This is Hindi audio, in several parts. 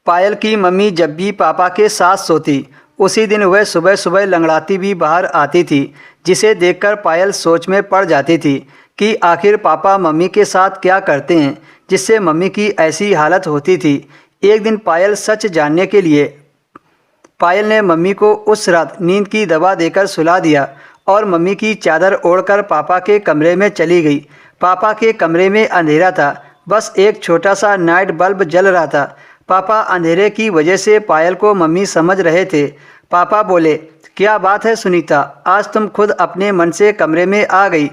पायल की मम्मी जब भी पापा के साथ सोती, उसी दिन वह सुबह सुबह लंगड़ाती भी बाहर आती थी, जिसे देखकर पायल सोच में पड़ जाती थी कि आखिर पापा मम्मी के साथ क्या करते हैं, जिससे मम्मी की ऐसी हालत होती थी। एक दिन पायल सच जानने के लिए पायल ने मम्मी को उस रात नींद की दवा देकर सुला दिया और मम्मी की चादर ओढ़कर पापा के कमरे में चली गई। पापा के कमरे में अंधेरा था, बस एक छोटा सा नाइट बल्ब जल रहा था। पापा अंधेरे की वजह से पायल को मम्मी समझ रहे थे। पापा बोले, क्या बात है सुनीता, आज तुम खुद अपने मन से कमरे में आ गई।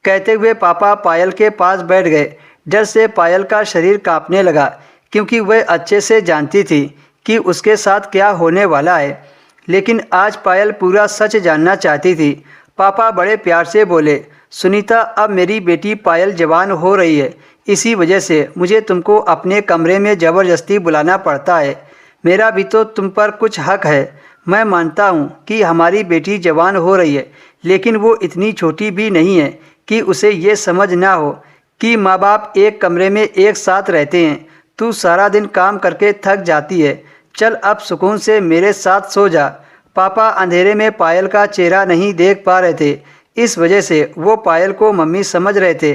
कहते हुए पापा पायल के पास बैठ गए। डर से पायल का शरीर कांपने लगा, क्योंकि वह अच्छे से जानती थी कि उसके साथ क्या होने वाला है। लेकिन आज पायल पूरा सच जानना चाहती थी। पापा बड़े प्यार से बोले, सुनीता, अब मेरी बेटी पायल जवान हो रही है, इसी वजह से मुझे तुमको अपने कमरे में ज़बरदस्ती बुलाना पड़ता है। मेरा भी तो तुम पर कुछ हक है। मैं मानता हूँ कि हमारी बेटी जवान हो रही है, लेकिन वो इतनी छोटी भी नहीं है कि उसे ये समझ ना हो कि माँ बाप एक कमरे में एक साथ रहते हैं। तू सारा दिन काम करके थक जाती है, चल अब सुकून से मेरे साथ सो जा। पापा अंधेरे में पायल का चेहरा नहीं देख पा रहे थे, इस वजह से वो पायल को मम्मी समझ रहे थे।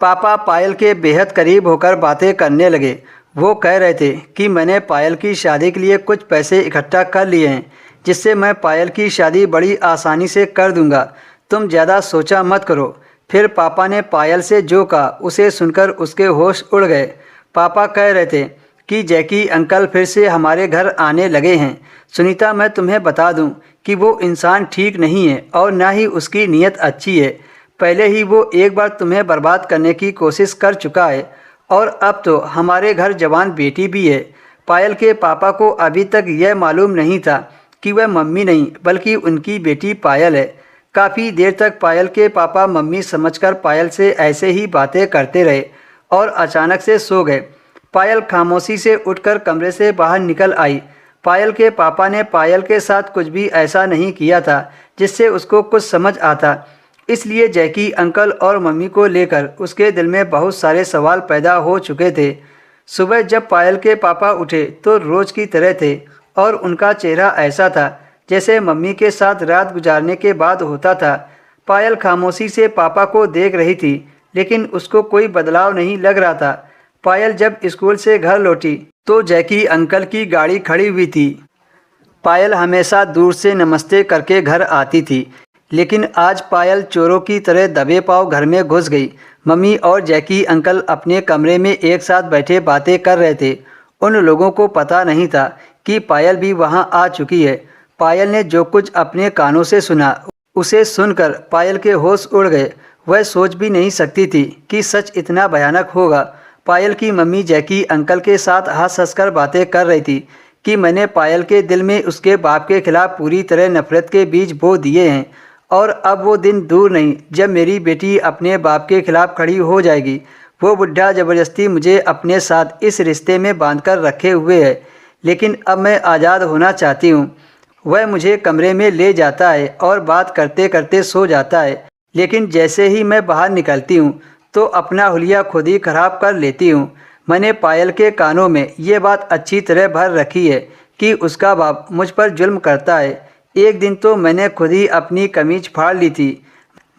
पापा पायल के बेहद करीब होकर बातें करने लगे। वो कह रहे थे कि मैंने पायल की शादी के लिए कुछ पैसे इकट्ठा कर लिए हैं, जिससे मैं पायल की शादी बड़ी आसानी से कर दूंगा। तुम ज़्यादा सोचा मत करो। फिर पापा ने पायल से जो कहा, उसे सुनकर उसके होश उड़ गए। पापा कह रहे थे कि जैकी अंकल फिर से हमारे घर आने लगे हैं। सुनीता, मैं तुम्हें बता दूं कि वो इंसान ठीक नहीं है और ना ही उसकी नीयत अच्छी है। पहले ही वो एक बार तुम्हें बर्बाद करने की कोशिश कर चुका है और अब तो हमारे घर जवान बेटी भी है। पायल के पापा को अभी तक यह मालूम नहीं था कि वह मम्मी नहीं बल्कि उनकी बेटी पायल है। काफ़ी देर तक पायल के पापा मम्मी समझकर पायल से ऐसे ही बातें करते रहे और अचानक से सो गए। पायल खामोशी से उठकर कमरे से बाहर निकल आई। पायल के पापा ने पायल के साथ कुछ भी ऐसा नहीं किया था जिससे उसको कुछ समझ आता, इसलिए जैकी अंकल और मम्मी को लेकर उसके दिल में बहुत सारे सवाल पैदा हो चुके थे। सुबह जब पायल के पापा उठे तो रोज़ की तरह थे और उनका चेहरा ऐसा था जैसे मम्मी के साथ रात गुजारने के बाद होता था। पायल खामोशी से पापा को देख रही थी, लेकिन उसको कोई बदलाव नहीं लग रहा था। पायल जब स्कूल से घर लौटी तो जैकी अंकल की गाड़ी खड़ी हुई थी। पायल हमेशा दूर से नमस्ते करके घर आती थी, लेकिन आज पायल चोरों की तरह दबे पांव घर में घुस गई। मम्मी और जैकी अंकल अपने कमरे में एक साथ बैठे बातें कर रहे थे। उन लोगों को पता नहीं था कि पायल भी वहां आ चुकी है। पायल ने जो कुछ अपने कानों से सुना, उसे सुनकर पायल के होश उड़ गए। वह सोच भी नहीं सकती थी कि सच इतना भयानक होगा। पायल की मम्मी जैकी अंकल के साथ हंस हंस कर बातें कर रही थी कि मैंने पायल के दिल में उसके बाप के खिलाफ पूरी तरह नफरत के बीज बो दिए हैं और अब वो दिन दूर नहीं जब मेरी बेटी अपने बाप के खिलाफ खड़ी हो जाएगी। वो बुढ़ा ज़बरदस्ती मुझे अपने साथ इस रिश्ते में बांधकर रखे हुए है, लेकिन अब मैं आज़ाद होना चाहती हूँ। वह मुझे कमरे में ले जाता है और बात करते करते सो जाता है, लेकिन जैसे ही मैं बाहर निकलती हूँ तो अपना हुलिया खुद ही खराब कर लेती हूँ। मैंने पायल के कानों में ये बात अच्छी तरह भर रखी है कि उसका बाप मुझ पर जुल्म करता है। एक दिन तो मैंने खुद ही अपनी कमीज फाड़ ली थी।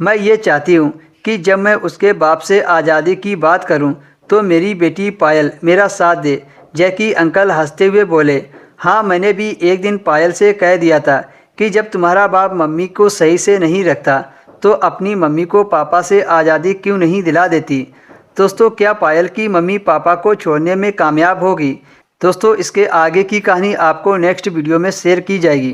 मैं ये चाहती हूँ कि जब मैं उसके बाप से आज़ादी की बात करूँ तो मेरी बेटी पायल मेरा साथ दे। जैकी अंकल हंसते हुए बोले, हाँ, मैंने भी एक दिन पायल से कह दिया था कि जब तुम्हारा बाप मम्मी को सही से नहीं रखता तो अपनी मम्मी को पापा से आज़ादी क्यों नहीं दिला देती। दोस्तों, क्या पायल की मम्मी पापा को छोड़ने में कामयाब होगी? दोस्तों, इसके आगे की कहानी आपको नेक्स्ट वीडियो में शेयर की जाएगी।